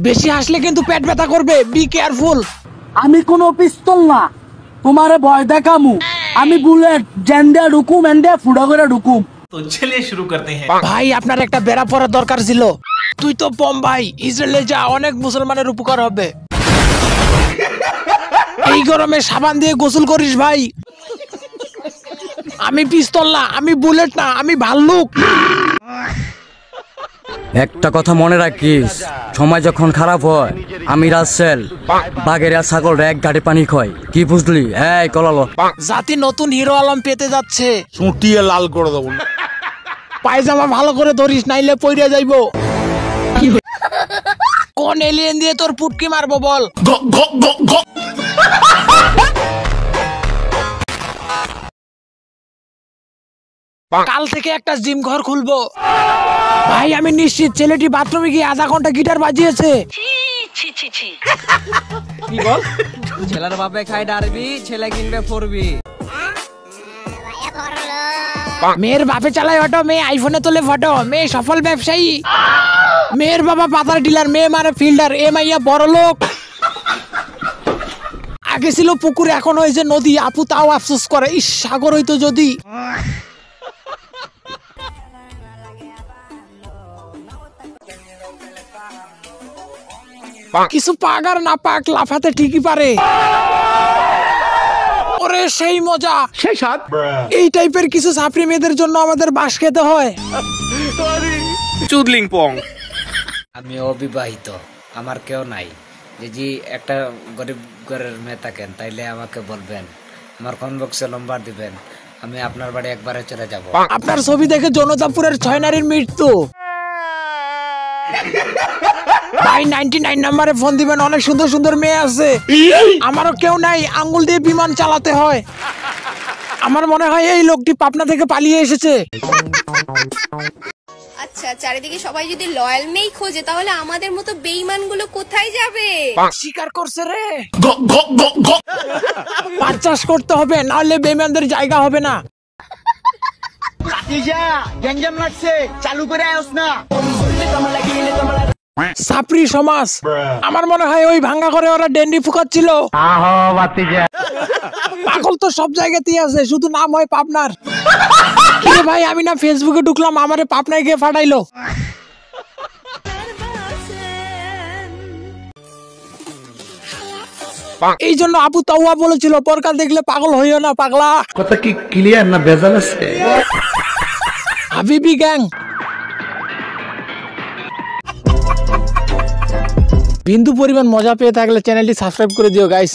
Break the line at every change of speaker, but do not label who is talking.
বেশি হাসলে কিন্তু পেট ব্যথা করবে, বি কেয়ারফুল।
আমি কোনো পিস্তল না, তোমারে ভয় দেখামু। আমি বুলেট জেন্ডে ঢুকুম এন্ডে ফুড়া করে ঢুকুম।
তো চলিয়ে শুরু করতে হ্যাঁ।
ভাই আপনার একটা বেড়া পড়ার দরকার ছিল। তুই তো বোম্বাই, ইসরায়েলে যা, অনেক মুসলমানের উপকার হবে। এই গরমে সাবান দিয়ে গোসল করিস ভাই। আমি পিস্তল না, আমি বুলেট না, আমি ভাল্লুক।
একটা কথা মনে রাখিস, সময় যখন খারাপ হয় আমি রাসেল বাঘের আর ছাগল এক গাড়ি পানি খয়। কি বুঝলি? এই কলালো
জাতি নতুন হিরো আলম পেতে যাচ্ছে।
চুটিয়ে লাল করে দেবো।
পায়জামা ভালো করে ধরিস, নাইলে পইরা যাইবো। কোন এলিয়েন দিয়ে তোর পুটকি মারবো বল? কাল থেকে একটা জিম ঘর খুলবো ভাই। আমি নিশ্চিত ছেলেটি বাথরুমে গিয়ে আধা ঘন্টা গিটার বাজিয়েছে।
কি বল? ছেলের বাপে খায় ডারবি, ছেলে কিনবে ফোরবি।
মেয়ের বাপে চালায় অটো, মেয়ে আইফোনে তোলে ফটো, মেয়ে সফল ব্যবসায়ী। মেয়ের বাবা পাতার ডিলার, মেয়ে মানে ফিল্ডার। এ মাইয়া বড় লোক। আগে ছিল পুকুর, এখন হয়েছে নদী। আপু তাও আফসোস করে, ইস সাগর হইতো যদি। কিছু পাক আর না পাক, লাফাতে ঠিকই পারে। ওরে সেই মজা, সেই স্বাদ। এই টাইপের কিছু ছাপরি মেয়েদের জন্য আমাদের বাস খেতে হয়।
চুদলিং পং।
আমি অবিবাহিত, আমার কেউ নাই। যদি একটা গরিব ঘরের মেয়ে থাকেন তাইলে আমাকে বলবেন, আমার কমেন্ট বক্সে নম্বর দিবেন, আমি আপনার বাড়ি একবারে চলে যাব।
আপনার ছবি দেখে জনতাপুরের 6 নারীর মৃত্যু। ভাই 99 নম্বরে ফোন দিবেন, অনেক সুন্দর সুন্দর মেয়ে আছে। আমারও কেউ নাই, আঙ্গুল দিয়ে বিমান চালাতে হয়। আমার মনে হয় এই লোকটি পাবনা থেকে পালিয়ে এসেছে।
আচ্ছা, চারিদিকে সবাই যদি লয়াল মেই খোঁজে তাহলে আমাদের মতো বেঈমান গুলো কোথায় যাবে?
শিকার করছে রে। পাট চাষ করতে হবে, নাহলে বেঈমানদের জায়গা হবে না।
গ্যাঞ্জাম লাগছে, চালু করে আয়োস না।
ছাপরি সমাজ। আমার মনে হয় ওই ভাঙ্গা করে ওরা ডেন্ডি ফুকাচ্ছিল। পাগল তো সব জায়গাতেই আছে, শুধু নাম হয় পাবনার। কি ভাই, আমি না ফেসবুকে ঢুকলাম, আমারে পাবনায় গিয়ে ফাটাইলো। এই জন্য আবু তাওয়া বলেছিল, পরকাল দেখলে পাগল হইও না পাগলা।
কথা কি ক্লিয়ার না ভেজাল আছে?
হাবিবি গ্যাং। বিন্দু পরিমাণ মজা পেয়ে থাকলে চ্যানেলটি সাবস্ক্রাইব করে দিও গাইস।